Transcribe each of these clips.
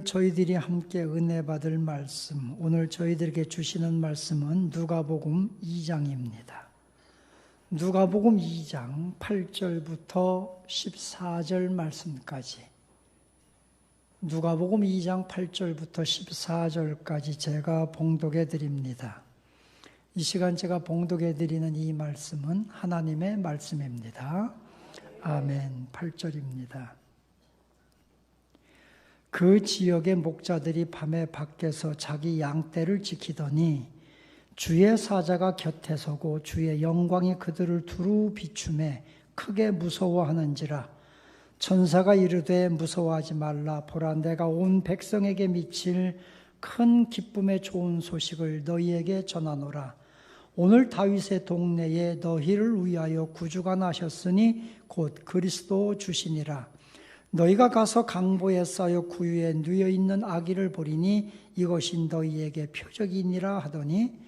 저희들이 함께 은혜 받을 말씀, 오늘 저희들에게 주시는 말씀은 누가복음 2장입니다. 누가복음 2장 8절부터 14절 말씀까지, 누가복음 2장 8절부터 14절까지 제가 봉독해 드립니다. 이 시간 제가 봉독해 드리는 이 말씀은 하나님의 말씀입니다. 아멘. 8절입니다. 그 지역의 목자들이 밤에 밖에서 자기 양떼를 지키더니 주의 사자가 곁에 서고 주의 영광이 그들을 두루 비추매 크게 무서워하는지라. 천사가 이르되 무서워하지 말라. 보라, 내가 온 백성에게 미칠 큰 기쁨의 좋은 소식을 너희에게 전하노라. 오늘 다윗의 동네에 너희를 위하여 구주가 나셨으니 곧 그리스도 주시니라. 너희가 가서 강보에 쌓여 구유에 누여있는 아기를 보리니 이것이 너희에게 표적이니라 하더니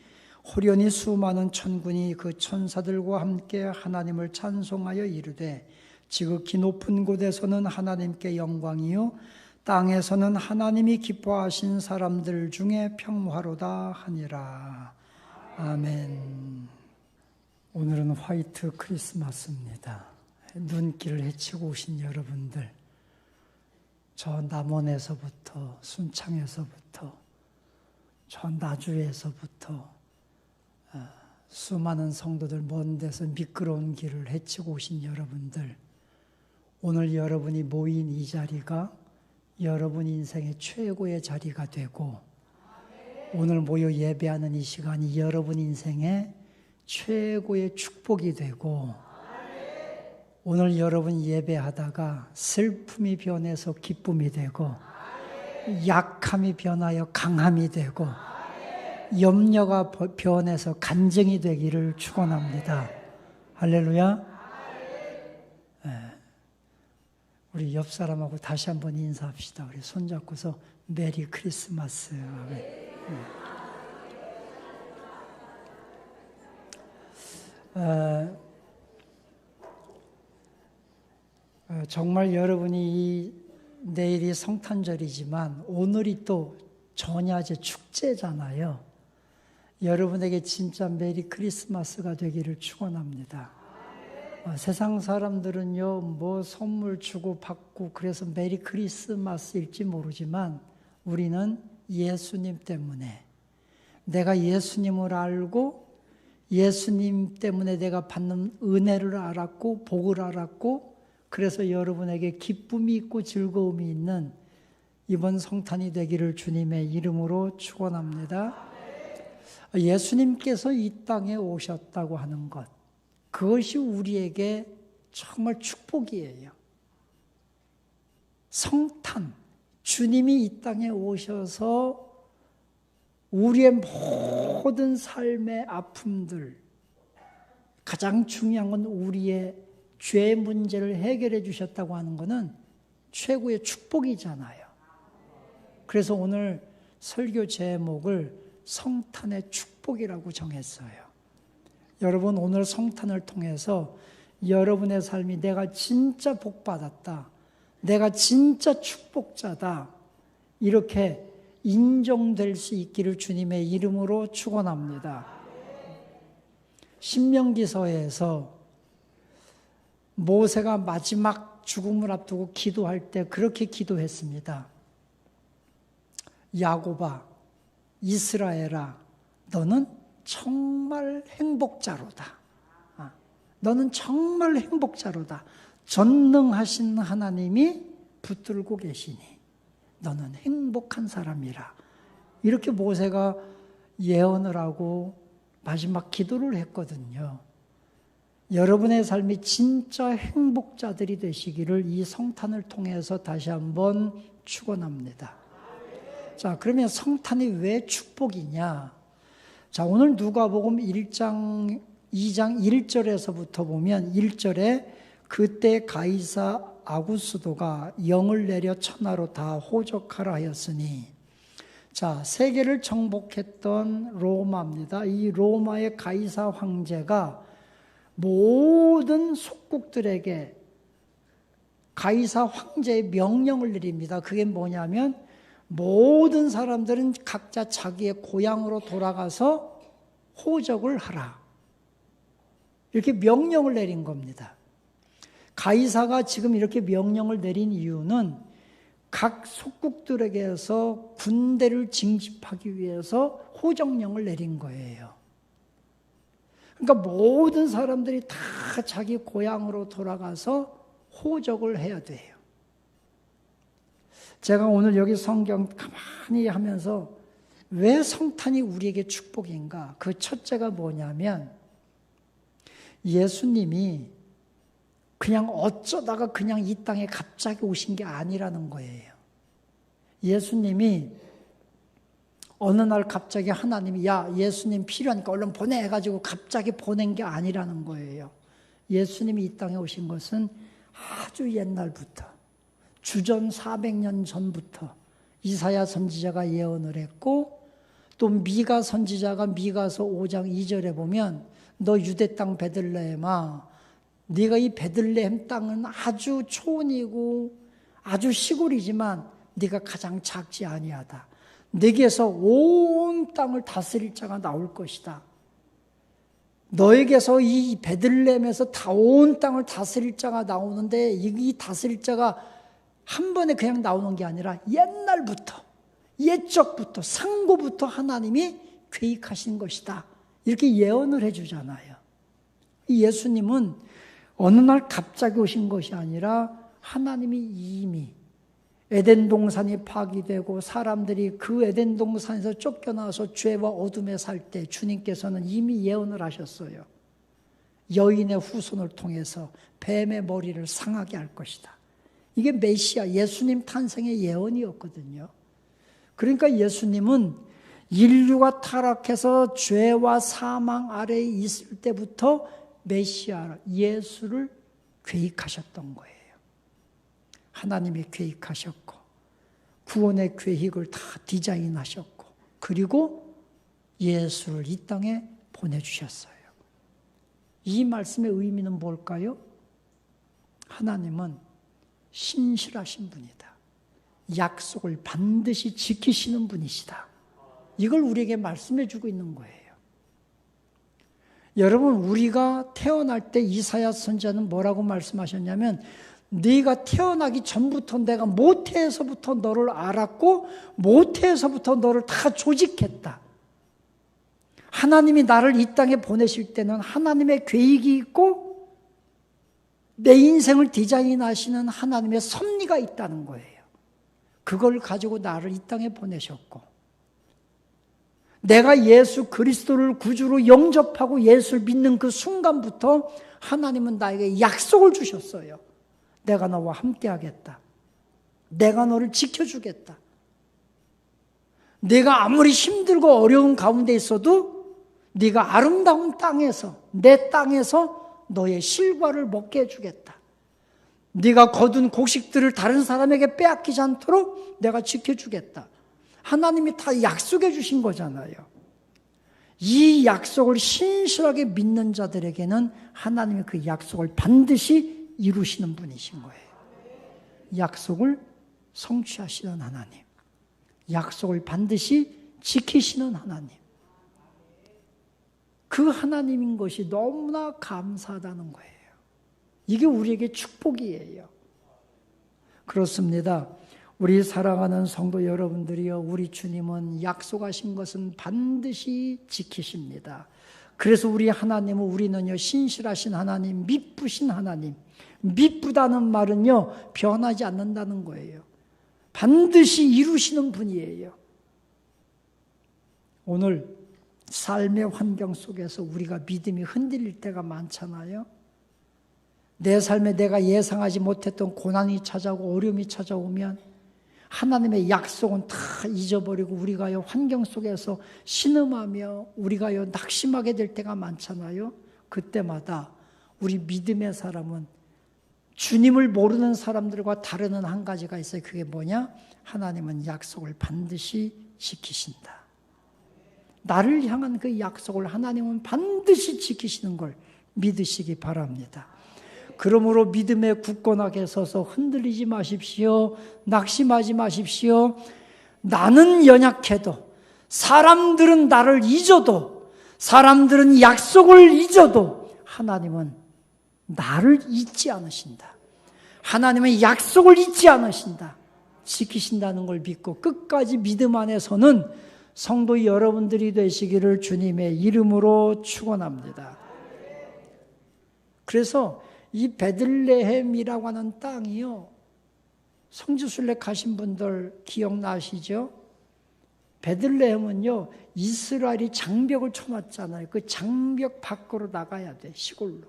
호련히 수많은 천군이 그 천사들과 함께 하나님을 찬송하여 이르되 지극히 높은 곳에서는 하나님께 영광이요 땅에서는 하나님이 기뻐하신 사람들 중에 평화로다 하니라. 아멘. 오늘은 화이트 크리스마스입니다. 눈길을 헤치고 오신 여러분들, 저 남원에서부터 순창에서부터 저 나주에서부터 수많은 성도들 먼 데서 미끄러운 길을 헤치고 오신 여러분들, 오늘 여러분이 모인 이 자리가 여러분 인생의 최고의 자리가 되고 오늘 모여 예배하는 이 시간이 여러분 인생의 최고의 축복이 되고 오늘 여러분 예배하다가 슬픔이 변해서 기쁨이 되고 약함이 변하여 강함이 되고 염려가 변해서 간증이 되기를 축원합니다. 할렐루야. 우리 옆 사람하고 다시 한번 인사합시다. 우리 손잡고서 메리 크리스마스. 정말 여러분이 내일이 성탄절이지만 오늘이 또 전야제 축제잖아요. 여러분에게 진짜 메리 크리스마스가 되기를 축원합니다. 세상 사람들은요, 뭐 선물 주고 받고 그래서 메리 크리스마스일지 모르지만 우리는 예수님 때문에, 내가 예수님을 알고 예수님 때문에 내가 받는 은혜를 알았고 복을 알았고 그래서 여러분에게 기쁨이 있고 즐거움이 있는 이번 성탄이 되기를 주님의 이름으로 축원합니다. 예수님께서 이 땅에 오셨다고 하는 것, 그것이 우리에게 정말 축복이에요. 성탄, 주님이 이 땅에 오셔서 우리의 모든 삶의 아픔들, 가장 중요한 건 우리의 죄 문제를 해결해 주셨다고 하는 것은 최고의 축복이잖아요. 그래서 오늘 설교 제목을 성탄의 축복이라고 정했어요. 여러분, 오늘 성탄을 통해서 여러분의 삶이 내가 진짜 복받았다, 내가 진짜 축복자다, 이렇게 인정될 수 있기를 주님의 이름으로 축원합니다. 신명기서에서 모세가 마지막 죽음을 앞두고 기도할 때 그렇게 기도했습니다. 야곱아, 이스라엘아, 너는 정말 행복자로다. 너는 정말 행복자로다. 전능하신 하나님이 붙들고 계시니 너는 행복한 사람이라. 이렇게 모세가 예언을 하고 마지막 기도를 했거든요. 여러분의 삶이 진짜 행복자들이 되시기를 이 성탄을 통해서 다시 한번 축원합니다. 자, 그러면 성탄이 왜 축복이냐? 자, 오늘 누가복음 2장 1절에서부터 보면 1절에 그때 가이사 아구스도가 영을 내려 천하로 다 호적하라 하였으니, 자, 세계를 정복했던 로마입니다. 이 로마의 가이사 황제가 모든 속국들에게 가이사 황제의 명령을 내립니다. 그게 뭐냐면 모든 사람들은 각자 자기의 고향으로 돌아가서 호적을 하라. 이렇게 명령을 내린 겁니다. 가이사가 지금 이렇게 명령을 내린 이유는 각 속국들에게서 군대를 징집하기 위해서 호적령을 내린 거예요. 그러니까 모든 사람들이 다 자기 고향으로 돌아가서 호적을 해야 돼요. 제가 오늘 여기 성경 가만히 하면서 왜 성탄이 우리에게 축복인가? 그 첫째가 뭐냐면 예수님이 그냥 어쩌다가 그냥 이 땅에 갑자기 오신 게 아니라는 거예요. 예수님이 어느 날 갑자기 하나님이 야 예수님 필요하니까 얼른 보내 해가지고 갑자기 보낸 게 아니라는 거예요. 예수님이 이 땅에 오신 것은 아주 옛날부터 주전 400년 전부터 이사야 선지자가 예언을 했고 또 미가 선지자가 미가서 5장 2절에 보면 너 유대 땅 베들레헴아 네가 이 베들레헴 땅은 아주 초원이고 아주 시골이지만 네가 가장 작지 아니하다. 네게서 온 땅을 다스릴 자가 나올 것이다. 너에게서 이 베들레헴에서 다 온 땅을 다스릴 자가 나오는데 이 다스릴 자가 한 번에 그냥 나오는 게 아니라 옛날부터 옛적부터 상고부터 하나님이 계획하신 것이다. 이렇게 예언을 해주잖아요. 이 예수님은 어느 날 갑자기 오신 것이 아니라 하나님이 이미 에덴 동산이 파기되고 사람들이 그 에덴 동산에서 쫓겨나서 죄와 어둠에 살 때 주님께서는 이미 예언을 하셨어요. 여인의 후손을 통해서 뱀의 머리를 상하게 할 것이다. 이게 메시아 예수님 탄생의 예언이었거든요. 그러니까 예수님은 인류가 타락해서 죄와 사망 아래에 있을 때부터 메시아 예수를 계획하셨던 거예요. 하나님이 계획하셨고 구원의 계획을 다 디자인하셨고 그리고 예수를 이 땅에 보내주셨어요. 이 말씀의 의미는 뭘까요? 하나님은 신실하신 분이다. 약속을 반드시 지키시는 분이시다. 이걸 우리에게 말씀해 주고 있는 거예요. 여러분 우리가 태어날 때 이사야 선지자는 뭐라고 말씀하셨냐면 네가 태어나기 전부터 내가 모태에서부터 너를 알았고 모태에서부터 너를 다 조직했다. 하나님이 나를 이 땅에 보내실 때는 하나님의 계획이 있고 내 인생을 디자인하시는 하나님의 섭리가 있다는 거예요. 그걸 가지고 나를 이 땅에 보내셨고 내가 예수 그리스도를 구주로 영접하고 예수를 믿는 그 순간부터 하나님은 나에게 약속을 주셨어요. 내가 너와 함께 하겠다. 내가 너를 지켜주겠다. 내가 아무리 힘들고 어려운 가운데 있어도 네가 아름다운 땅에서 내 땅에서 너의 실과를 먹게 해주겠다. 네가 거둔 곡식들을 다른 사람에게 빼앗기지 않도록 내가 지켜주겠다. 하나님이 다 약속해 주신 거잖아요. 이 약속을 신실하게 믿는 자들에게는 하나님이 그 약속을 반드시 이루시는 분이신 거예요. 약속을 성취하시는 하나님, 약속을 반드시 지키시는 하나님, 그 하나님인 것이 너무나 감사하다는 거예요. 이게 우리에게 축복이에요. 그렇습니다. 우리 사랑하는 성도 여러분들이여, 우리 주님은 약속하신 것은 반드시 지키십니다. 그래서 우리 하나님은, 우리는요, 신실하신 하나님, 미쁘신 하나님. 미쁘다는 말은요, 변하지 않는다는 거예요. 반드시 이루시는 분이에요. 오늘 삶의 환경 속에서 우리가 믿음이 흔들릴 때가 많잖아요. 내 삶에 내가 예상하지 못했던 고난이 찾아오고 어려움이 찾아오면 하나님의 약속은 다 잊어버리고 우리가요, 환경 속에서 신음하며 우리가요, 낙심하게 될 때가 많잖아요. 그때마다 우리 믿음의 사람은 주님을 모르는 사람들과 다르는 한 가지가 있어요. 그게 뭐냐? 하나님은 약속을 반드시 지키신다. 나를 향한 그 약속을 하나님은 반드시 지키시는 걸 믿으시기 바랍니다. 그러므로 믿음에 굳건하게 서서 흔들리지 마십시오. 낙심하지 마십시오. 나는 연약해도, 사람들은 나를 잊어도, 사람들은 약속을 잊어도 하나님은 나를 잊지 않으신다. 하나님은 약속을 잊지 않으신다. 지키신다는 걸 믿고 끝까지 믿음 안에서는 성도 여러분들이 되시기를 주님의 이름으로 축원합니다. 그래서 이 베들레헴이라고 하는 땅이요, 성지순례 가신 분들 기억나시죠? 베들레헴은요, 이스라엘이 장벽을 쳐놨잖아요. 그 장벽 밖으로 나가야 돼, 시골로.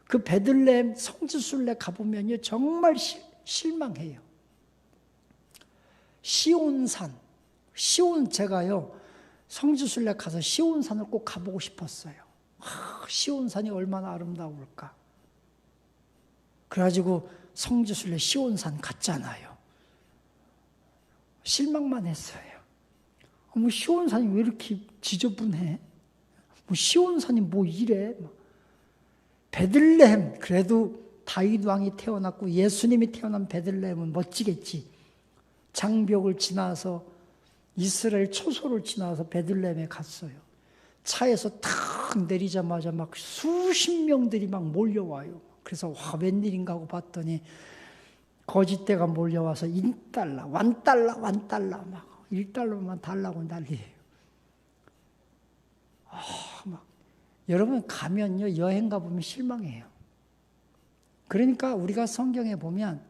그 베들레헴 성지순례 가보면요, 정말 실망해요. 시온산, 제가요, 성지순례 가서 시온산을 꼭 가보고 싶었어요. 시온산이 얼마나 아름다울까. 그래가지고 성지순례 시온산 갔잖아요. 실망만 했어요. 뭐 시온산이 왜 이렇게 지저분해? 뭐 시온산이 뭐 이래? 베들레헴, 그래도 다윗 왕이 태어났고 예수님이 태어난 베들레헴은 멋지겠지. 장벽을 지나서 이스라엘 초소를 지나서 베들레헴에 갔어요. 차에서 탁 내리자마자 막 수십 명들이 막 몰려와요. 그래서 와, 웬일인가 하고 봤더니 거짓대가 몰려와서 1달러, 1달러 막 1달러만 달라고 난리예요. 막 여러분 가면요, 여행 가보면 실망해요. 그러니까 우리가 성경에 보면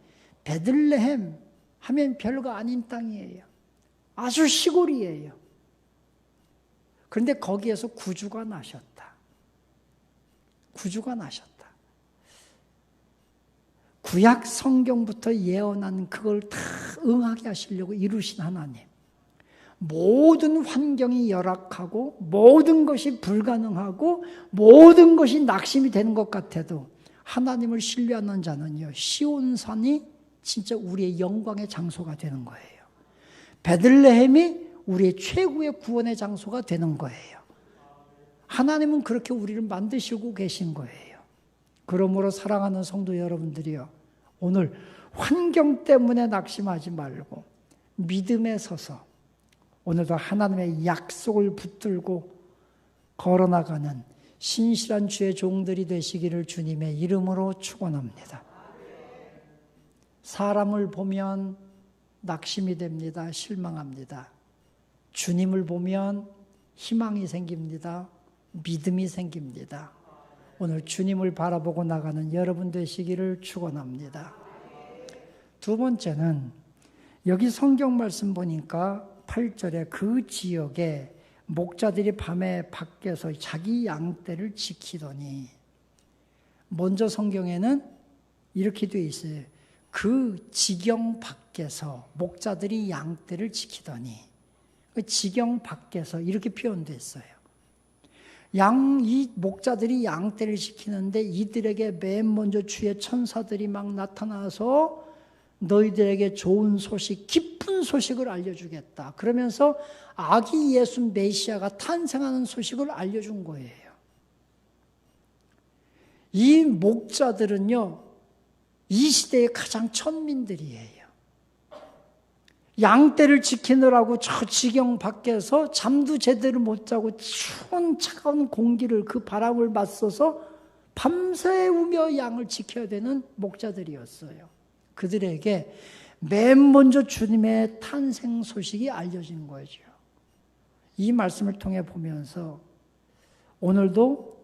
베들레헴 하면 별거 아닌 땅이에요. 아주 시골이에요. 그런데 거기에서 구주가 나셨다. 구주가 나셨다. 구약 성경부터 예언한 그걸 다 응하게 하시려고 이루신 하나님. 모든 환경이 열악하고 모든 것이 불가능하고 모든 것이 낙심이 되는 것 같아도 하나님을 신뢰하는 자는요, 시온산이 진짜 우리의 영광의 장소가 되는 거예요. 베들레헴이 우리의 최고의 구원의 장소가 되는 거예요. 하나님은 그렇게 우리를 만드시고 계신 거예요. 그러므로 사랑하는 성도 여러분들이요, 오늘 환경 때문에 낙심하지 말고 믿음에 서서 오늘도 하나님의 약속을 붙들고 걸어나가는 신실한 주의 종들이 되시기를 주님의 이름으로 축원합니다. 사람을 보면 낙심이 됩니다. 실망합니다. 주님을 보면 희망이 생깁니다. 믿음이 생깁니다. 오늘 주님을 바라보고 나가는 여러분 되시기를 축원합니다. 두 번째는 여기 성경 말씀 보니까 8절에 그 지역에 목자들이 밤에 밖에서 자기 양떼를 지키더니, 먼저 성경에는 이렇게 되어 있어요. 그 지경 밖에서 목자들이 양떼를 지키더니, 그 지경 밖에서 이렇게 표현되어 있어요. 이 목자들이 양떼를 지키는데 이들에게 맨 먼저 주의 천사들이 막 나타나서 너희들에게 좋은 소식, 기쁜 소식을 알려주겠다. 그러면서 아기 예수 메시아가 탄생하는 소식을 알려준 거예요. 이 목자들은요, 이 시대의 가장 천민들이에요. 양떼를 지키느라고 저 지경 밖에서 잠도 제대로 못 자고 추운 차가운 공기를, 그 바람을 맞서서 밤새우며 양을 지켜야 되는 목자들이었어요. 그들에게 맨 먼저 주님의 탄생 소식이 알려진 거죠. 이 말씀을 통해 보면서 오늘도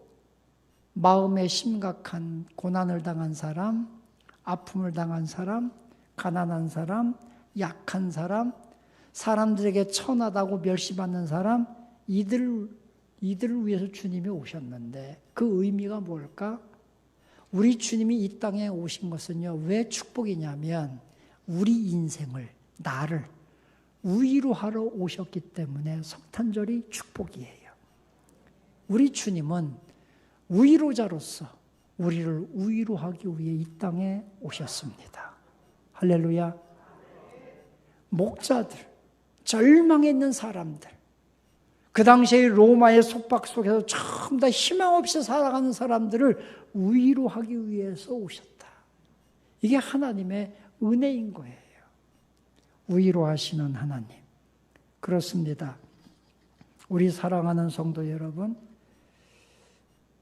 마음에 심각한 고난을 당한 사람, 아픔을 당한 사람, 가난한 사람, 약한 사람, 사람들에게 천하다고 멸시받는 사람, 이들을 위해서 주님이 오셨는데 그 의미가 뭘까? 우리 주님이 이 땅에 오신 것은요, 왜 축복이냐면 우리 인생을, 나를 위로하러 오셨기 때문에 성탄절이 축복이에요. 우리 주님은 위로자로서 우리를 위로하기 위해 이 땅에 오셨습니다. 할렐루야. 목자들, 절망에 있는 사람들, 그 당시에 로마의 속박 속에서 전부 다 희망 없이 살아가는 사람들을 위로하기 위해서 오셨다. 이게 하나님의 은혜인 거예요. 위로하시는 하나님. 그렇습니다. 우리 사랑하는 성도 여러분,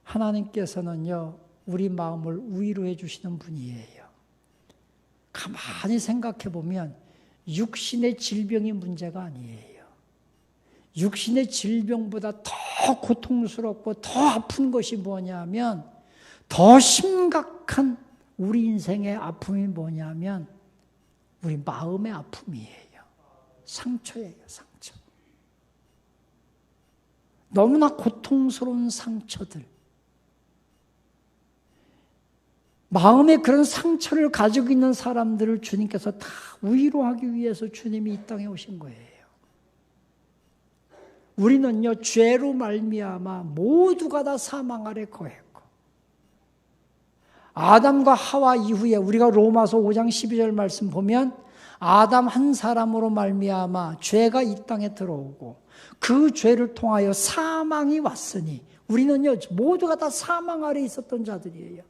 하나님께서는요, 우리 마음을 위로해 주시는 분이에요. 가만히 생각해 보면 육신의 질병이 문제가 아니에요. 육신의 질병보다 더 고통스럽고 더 아픈 것이 뭐냐면, 더 심각한 우리 인생의 아픔이 뭐냐면 우리 마음의 아픔이에요. 상처예요, 상처. 너무나 고통스러운 상처들. 마음에 그런 상처를 가지고 있는 사람들을 주님께서 다 위로하기 위해서 주님이 이 땅에 오신 거예요. 우리는요, 죄로 말미암아 모두가 다 사망 아래 거했고, 아담과 하와 이후에 우리가 로마서 5장 12절 말씀 보면 아담 한 사람으로 말미암아 죄가 이 땅에 들어오고 그 죄를 통하여 사망이 왔으니 우리는요, 모두가 다 사망 아래 있었던 자들이에요.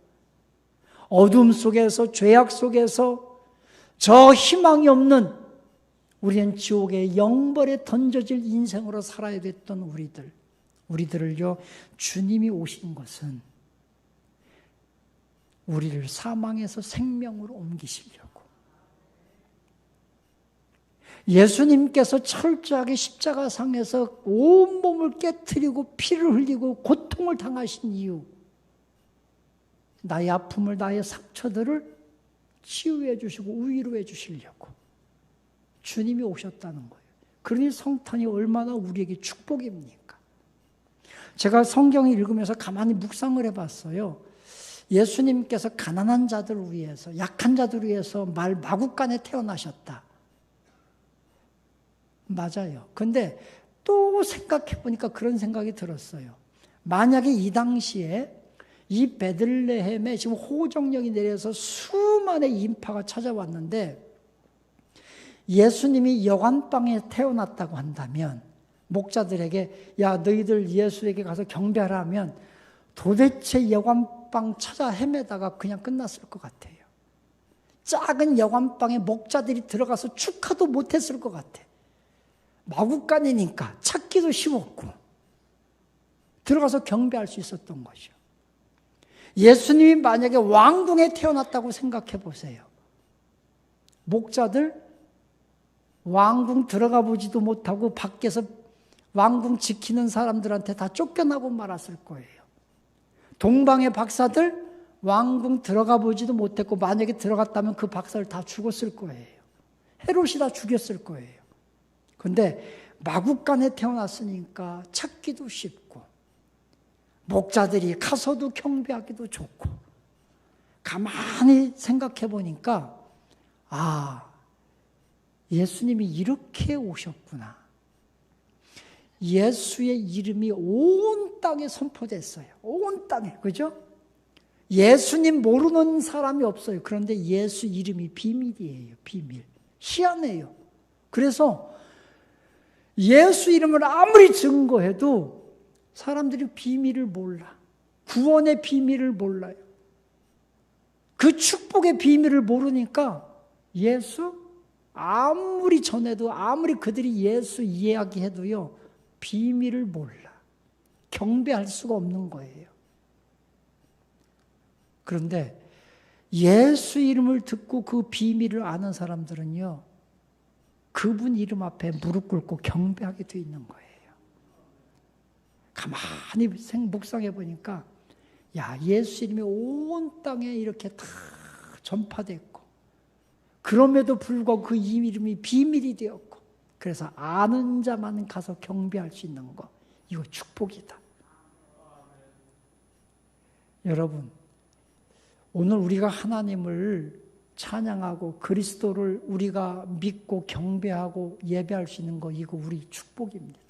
어둠 속에서, 죄악 속에서 저 희망이 없는, 우리는 지옥의 영벌에 던져질 인생으로 살아야 됐던 우리들을요, 주님이 오신 것은 우리를 사망에서 생명으로 옮기시려고. 예수님께서 철저하게 십자가상에서 온몸을 깨트리고 피를 흘리고 고통을 당하신 이유, 나의 아픔을, 나의 상처들을 치유해 주시고 위로해 주시려고 주님이 오셨다는 거예요. 그러니 성탄이 얼마나 우리에게 축복입니까? 제가 성경을 읽으면서 가만히 묵상을 해봤어요. 예수님께서 가난한 자들을 위해서, 약한 자들을 위해서 마구간에 태어나셨다. 맞아요. 근데 또 생각해 보니까 그런 생각이 들었어요. 만약에 이 당시에 이 베들레헴에 지금 호정령이 내려서 수만의 인파가 찾아왔는데 예수님이 여관방에 태어났다고 한다면, 목자들에게 야, 너희들 예수에게 가서 경배하라 하면 도대체 여관방 찾아 헤매다가 그냥 끝났을 것 같아요. 작은 여관방에 목자들이 들어가서 축하도 못했을 것 같아. 마구간이니까 찾기도 쉬웠고 들어가서 경배할 수 있었던 거죠. 예수님이 만약에 왕궁에 태어났다고 생각해 보세요. 목자들 왕궁 들어가 보지도 못하고 밖에서 왕궁 지키는 사람들한테 다 쫓겨나고 말았을 거예요. 동방의 박사들 왕궁 들어가 보지도 못했고 만약에 들어갔다면 그 박사를 다 죽었을 거예요. 헤롯이 다 죽였을 거예요. 그런데 마구간에 태어났으니까 찾기도 쉽고 목자들이 가서도 경배하기도 좋고, 가만히 생각해 보니까 예수님이 이렇게 오셨구나. 예수의 이름이 온 땅에 선포됐어요. 온 땅에. 그죠? 예수님 모르는 사람이 없어요. 그런데 예수 이름이 비밀이에요. 비밀. 희한해요. 그래서 예수 이름을 아무리 증거해도 사람들이 비밀을 몰라. 구원의 비밀을 몰라요. 그 축복의 비밀을 모르니까 예수 아무리 전해도, 아무리 그들이 예수 이야기해도요, 비밀을 몰라. 경배할 수가 없는 거예요. 그런데 예수 이름을 듣고 그 비밀을 아는 사람들은요, 그분 이름 앞에 무릎 꿇고 경배하게 돼 있는 거예요. 가만히 묵상해 보니까 예수 이름이 온 땅에 이렇게 다 전파됐고, 그럼에도 불구하고 그 이름이 비밀이 되었고, 그래서 아는 자만 가서 경배할 수 있는 거, 이거 축복이다. 여러분, 오늘 우리가 하나님을 찬양하고 그리스도를 우리가 믿고 경배하고 예배할 수 있는 거, 이거 우리 축복입니다.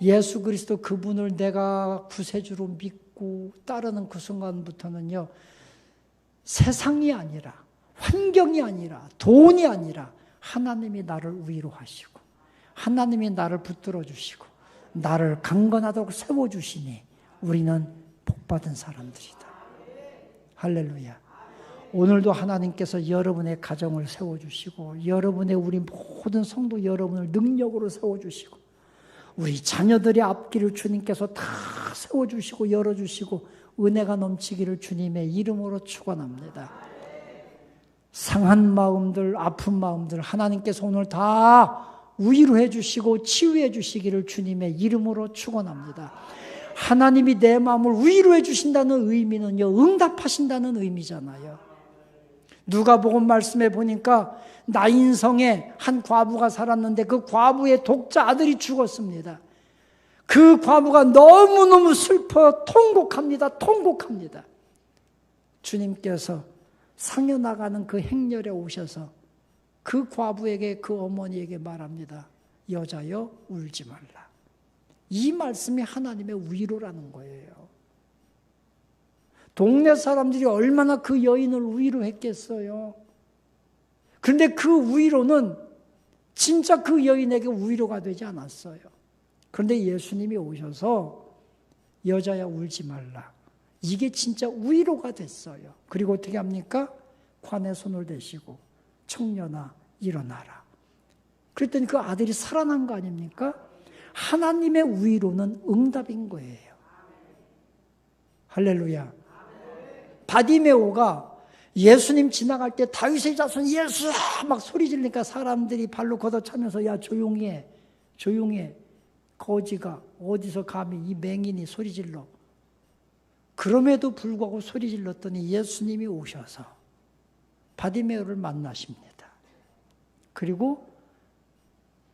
예수 그리스도 그분을 내가 구세주로 믿고 따르는 그 순간부터는요, 세상이 아니라, 환경이 아니라, 돈이 아니라 하나님이 나를 위로하시고 하나님이 나를 붙들어 주시고 나를 강건하다고 세워주시니 우리는 복받은 사람들이다. 할렐루야. 오늘도 하나님께서 여러분의 가정을 세워주시고 여러분의 우리 모든 성도 여러분을 능력으로 세워주시고 우리 자녀들의 앞길을 주님께서 다 세워주시고 열어주시고 은혜가 넘치기를 주님의 이름으로 축원합니다. 상한 마음들, 아픈 마음들 하나님께서 오늘 다 위로해 주시고 치유해 주시기를 주님의 이름으로 축원합니다. 하나님이 내 마음을 위로해 주신다는 의미는요, 응답하신다는 의미잖아요. 누가복음 말씀에 보니까 나인성에 한 과부가 살았는데 그 과부의 독자 아들이 죽었습니다. 그 과부가 너무너무 슬퍼 통곡합니다. 통곡합니다. 주님께서 상여나가는 그 행렬에 오셔서 그 과부에게 그 어머니에게 말합니다. 여자여 울지 말라. 이 말씀이 하나님의 위로라는 거예요. 동네 사람들이 얼마나 그 여인을 위로했겠어요. 그런데 그 위로는 진짜 그 여인에게 위로가 되지 않았어요. 그런데 예수님이 오셔서 여자야 울지 말라. 이게 진짜 위로가 됐어요. 그리고 어떻게 합니까? 관에 손을 대시고 청년아 일어나라. 그랬더니 그 아들이 살아난 거 아닙니까? 하나님의 위로는 응답인 거예요. 할렐루야. 바디메오가 예수님 지나갈 때 다윗의 자손 예수 막 소리 지르니까 사람들이 발로 걷어차면서 야 조용히 해. 조용히 해. 거지가 어디서 감히 이 맹인이 소리 질러. 그럼에도 불구하고 소리 질렀더니 예수님이 오셔서 바디메오를 만나십니다. 그리고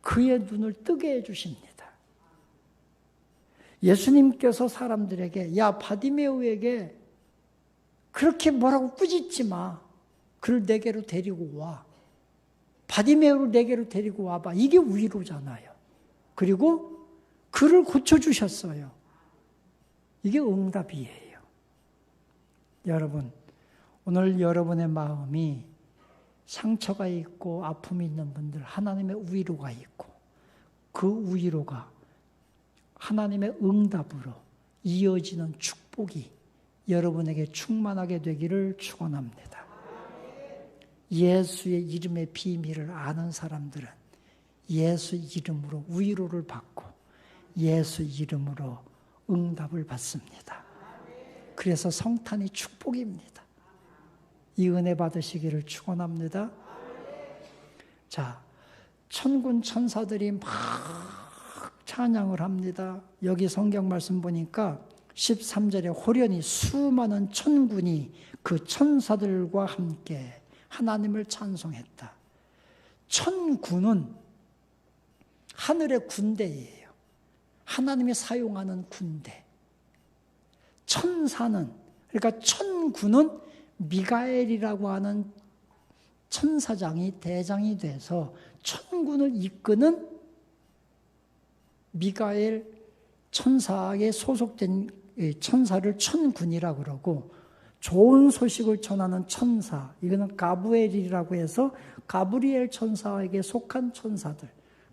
그의 눈을 뜨게 해주십니다. 예수님께서 사람들에게 야 바디메오에게 그렇게 뭐라고 꾸짖지 마. 그를 내게로 데리고 와. 바디메오를 내게로 데리고 와봐. 이게 위로잖아요. 그리고 그를 고쳐주셨어요. 이게 응답이에요. 여러분, 오늘 여러분의 마음이 상처가 있고 아픔이 있는 분들 하나님의 위로가 있고 그 위로가 하나님의 응답으로 이어지는 축복이 여러분에게 충만하게 되기를 축원합니다. 예수의 이름의 비밀을 아는 사람들은 예수 이름으로 위로를 받고 예수 이름으로 응답을 받습니다. 그래서 성탄이 축복입니다. 이 은혜 받으시기를 축원합니다. 자, 천군 천사들이 막 찬양을 합니다. 여기 성경 말씀 보니까 13절에 호련히 수많은 천군이 그 천사들과 함께 하나님을 찬송했다. 천군은 하늘의 군대예요. 하나님이 사용하는 군대. 천사는, 그러니까 천군은 미가엘이라고 하는 천사장이 대장이 돼서 천군을 이끄는 미가엘 천사에 소속된 천사를 천군이라고 그러고 좋은 소식을 전하는 천사, 이거는 가브리엘이라고 해서 가브리엘 천사에게 속한 천사들,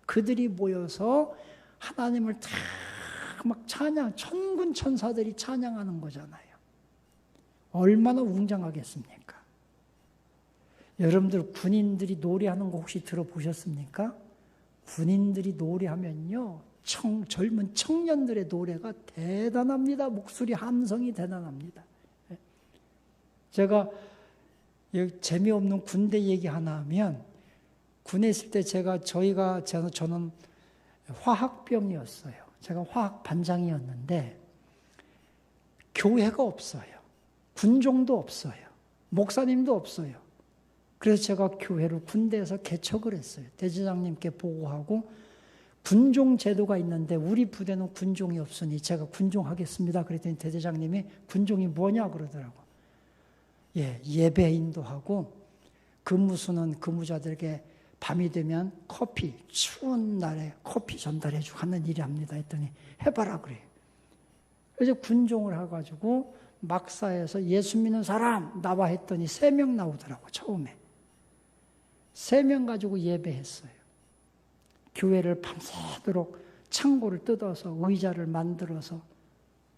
그들이 모여서 하나님을 다 막 찬양, 천군 천사들이 찬양하는 거잖아요. 얼마나 웅장하겠습니까? 여러분들 군인들이 노래하는 거 혹시 들어보셨습니까? 군인들이 노래하면요, 젊은 청년들의 노래가 대단합니다. 목소리 함성이 대단합니다. 제가 재미없는 군대 얘기 하나 하면, 군에 있을 때 저는 화학병이었어요. 제가 화학 반장이었는데 교회가 없어요. 군종도 없어요. 목사님도 없어요. 그래서 제가 교회를 군대에서 개척을 했어요. 대지장님께 보고하고 군종 제도가 있는데 우리 부대는 군종이 없으니 제가 군종하겠습니다. 그랬더니 대대장님이 군종이 뭐냐 그러더라고. 예배 인도하고 근무수는 근무자들에게 밤이 되면 커피, 추운 날에 커피 전달해 주고 하는 일이 합니다. 했더니 해봐라 그래요. 그래서 군종을 해가지고 막사에서 예수 믿는 사람 나와 했더니 3명 나오더라고. 처음에 3명 가지고 예배했어요. 교회를 밤새도록 창고를 뜯어서 의자를 만들어서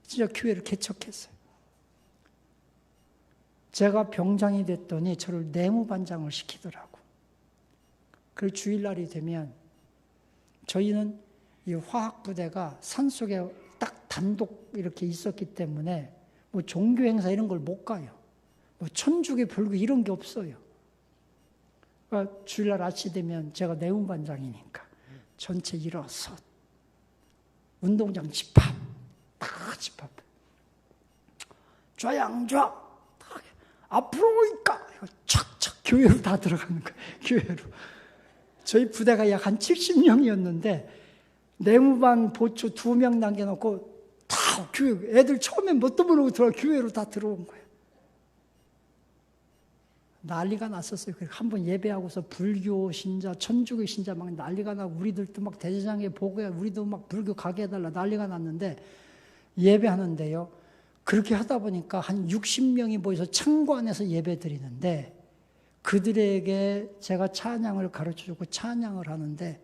진짜 교회를 개척했어요. 제가 병장이 됐더니 저를 내무반장을 시키더라고. 그 주일날이 되면 저희는 이 화학부대가 산속에 딱 단독 이렇게 있었기 때문에 뭐 종교 행사 이런 걸 못 가요. 뭐 천주교 불교 이런 게 없어요. 그러니까 주일날 아침 되면 제가 내무반장이니까 전체 일어서 운동장 집합, 다 집합. 좌양좌, 앞으로 있까 착착 교회로 다 들어가는 거예요. 교회로. 저희 부대가 약 한 70명이었는데 내무반 보초 2명 남겨놓고 다 교회, 애들 처음에 뭣도 모르고 교회로 다 들어온 거예요. 난리가 났었어요. 한번 예배하고서 불교 신자, 천주교 신자 막 난리가 나고 우리들도 막 대제장에 보고야 우리도 막 불교 가게 해달라 난리가 났는데 예배하는데요. 그렇게 하다 보니까 한 60명이 모여서 창고 안에서 예배 드리는데 그들에게 제가 찬양을 가르쳐주고 찬양을 하는데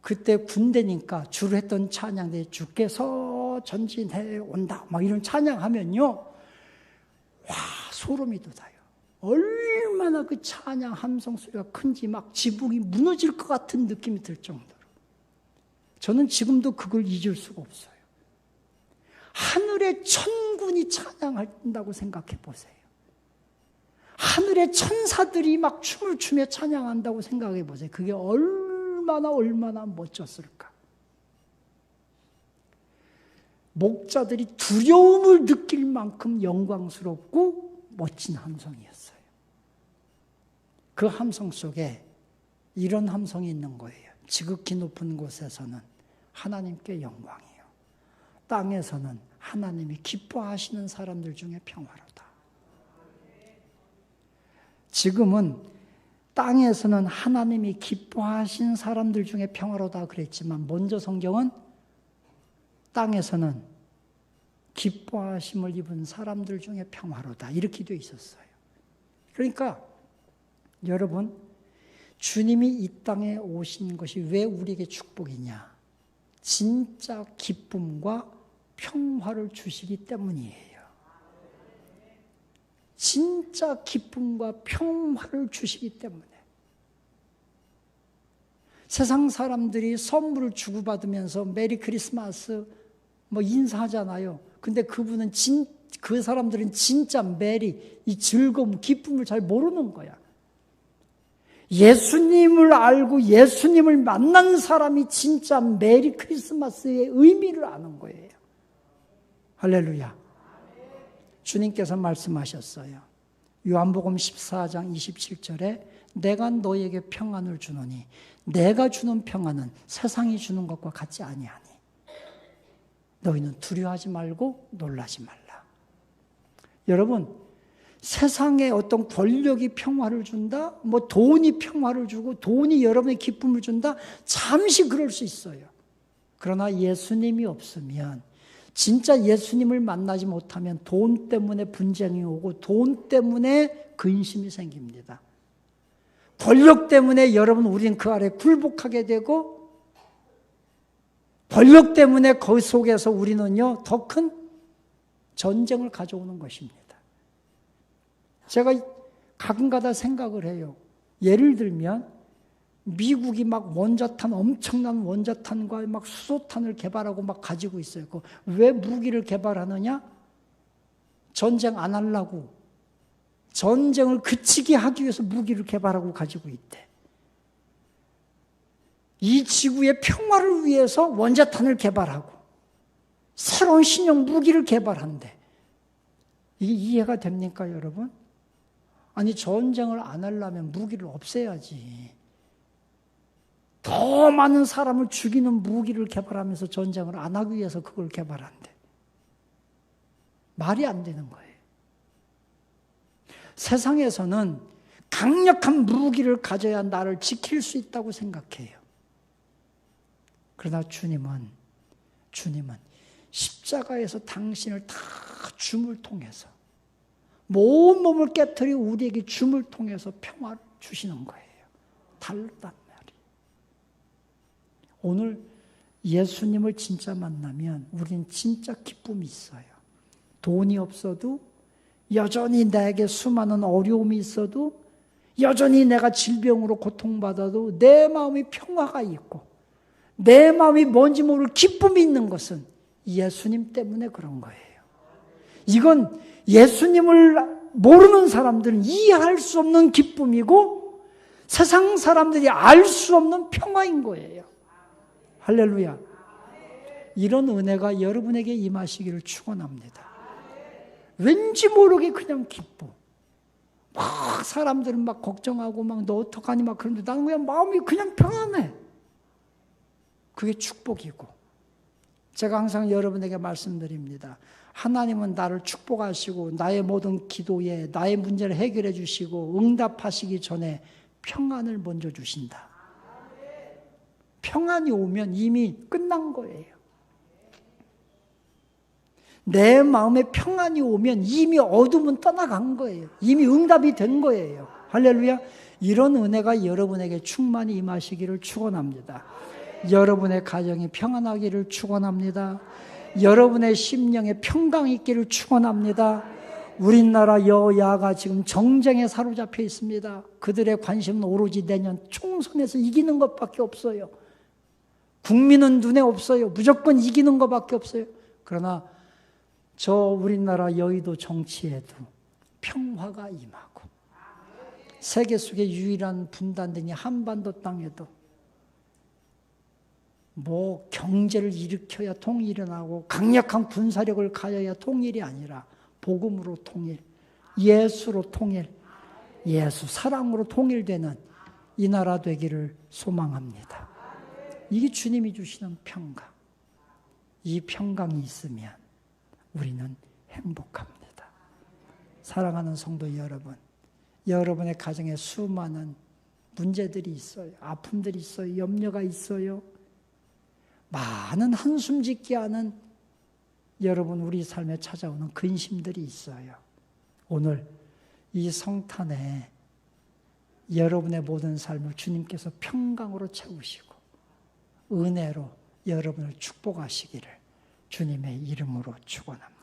그때 군대니까 주로 했던 찬양들이 주께서 전진해 온다 막 이런 찬양하면요. 와 소름이 돋아요. 얼마나 그 찬양 함성 소리가 큰지 막 지붕이 무너질 것 같은 느낌이 들 정도로 저는 지금도 그걸 잊을 수가 없어요. 하늘의 천군이 찬양한다고 생각해 보세요. 하늘의 천사들이 막 춤을 추며 찬양한다고 생각해 보세요. 그게 얼마나 멋졌을까. 목자들이 두려움을 느낄 만큼 영광스럽고 멋진 함성이었어요. 그 함성 속에 이런 함성이 있는 거예요. 지극히 높은 곳에서는 하나님께 영광이요. 땅에서는 하나님이 기뻐하시는 사람들 중에 평화로다. 지금은 땅에서는 하나님이 기뻐하신 사람들 중에 평화로다 그랬지만 먼저 성경은 땅에서는 기뻐하심을 입은 사람들 중에 평화로다 이렇게 되어 있었어요. 그러니까 여러분 주님이 이 땅에 오신 것이 왜 우리에게 축복이냐? 진짜 기쁨과 평화를 주시기 때문이에요. 진짜 기쁨과 평화를 주시기 때문에. 세상 사람들이 선물을 주고받으면서 메리 크리스마스 뭐 인사하잖아요. 근데 그 사람들은 진짜 메리, 이 즐거움, 기쁨을 잘 모르는 거야. 예수님을 알고 예수님을 만난 사람이 진짜 메리 크리스마스의 의미를 아는 거예요. 할렐루야. 주님께서 말씀하셨어요. 요한복음 14장 27절에 내가 너에게 평안을 주노니 내가 주는 평안은 세상이 주는 것과 같지 아니하니 너희는 두려워하지 말고 놀라지 말라. 여러분 세상에 어떤 권력이 평화를 준다? 뭐 돈이 평화를 주고 돈이 여러분의 기쁨을 준다? 잠시 그럴 수 있어요. 그러나 예수님이 없으면 진짜 예수님을 만나지 못하면 돈 때문에 분쟁이 오고 돈 때문에 근심이 생깁니다. 권력 때문에 여러분 우리는 그 아래 굴복하게 되고 권력 때문에 그 속에서 우리는요 더 큰 전쟁을 가져오는 것입니다. 제가 가끔가다 생각을 해요. 예를 들면 미국이 막 원자탄 엄청난 원자탄과 막 수소탄을 개발하고 막 가지고 있어요. 왜 무기를 개발하느냐? 전쟁 안 하려고. 전쟁을 그치게 하기 위해서 무기를 개발하고 가지고 있대. 이 지구의 평화를 위해서 원자탄을 개발하고 새로운 신형 무기를 개발한대. 이게 이해가 됩니까, 여러분? 아니 전쟁을 안 하려면 무기를 없애야지. 더 많은 사람을 죽이는 무기를 개발하면서 전쟁을 안 하기 위해서 그걸 개발한대. 말이 안 되는 거예요. 세상에서는 강력한 무기를 가져야 나를 지킬 수 있다고 생각해요. 그러나 주님은 십자가에서 당신을 다 줌을 통해서 모든 몸을 깨트리고 우리에게 줌을 통해서 평화를 주시는 거예요. 다르단 말이에요. 오늘 예수님을 진짜 만나면 우리는 진짜 기쁨이 있어요. 돈이 없어도 여전히 내게 수많은 어려움이 있어도, 여전히 내가 질병으로 고통받아도 내 마음이 평화가 있고 내 마음이 뭔지 모를 기쁨이 있는 것은 예수님 때문에 그런 거예요. 이건 예수님을 모르는 사람들은 이해할 수 없는 기쁨이고 세상 사람들이 알 수 없는 평화인 거예요. 할렐루야. 이런 은혜가 여러분에게 임하시기를 축원합니다. 왠지 모르게 그냥 기뻐. 막 사람들은 막 걱정하고 막 너 어떡하니 막 그런데 나는 그냥 마음이 그냥 평안해. 그게 축복이고. 제가 항상 여러분에게 말씀드립니다. 하나님은 나를 축복하시고 나의 모든 기도에 나의 문제를 해결해 주시고 응답하시기 전에 평안을 먼저 주신다. 평안이 오면 이미 끝난 거예요. 내 마음에 평안이 오면 이미 어둠은 떠나간 거예요. 이미 응답이 된 거예요. 할렐루야. 이런 은혜가 여러분에게 충만히 임하시기를 축원합니다. 여러분의 가정이 평안하기를 축원합니다. 여러분의 심령에 평강 있기를 축원합니다. 우리나라 여야가 지금 정쟁에 사로잡혀 있습니다. 그들의 관심은 오로지 내년 총선에서 이기는 것밖에 없어요. 국민은 눈에 없어요. 무조건 이기는 것밖에 없어요. 그러나 저 우리나라 여의도 정치에도 평화가 임하고 세계 속의 유일한 분단들이 한반도 땅에도 뭐 경제를 일으켜야 통일이 나고 강력한 군사력을 가져야 통일이 아니라 복음으로 통일, 예수로 통일, 예수 사랑으로 통일되는 이 나라 되기를 소망합니다. 이게 주님이 주시는 평강. 이 평강이 있으면 우리는 행복합니다. 사랑하는 성도 여러분, 여러분의 가정에 수많은 문제들이 있어요. 아픔들이 있어요. 염려가 있어요. 많은 한숨 짓게 하는 여러분 우리 삶에 찾아오는 근심들이 있어요. 오늘 이 성탄에 여러분의 모든 삶을 주님께서 평강으로 채우시고 은혜로 여러분을 축복하시기를 주님의 이름으로 축원합니다.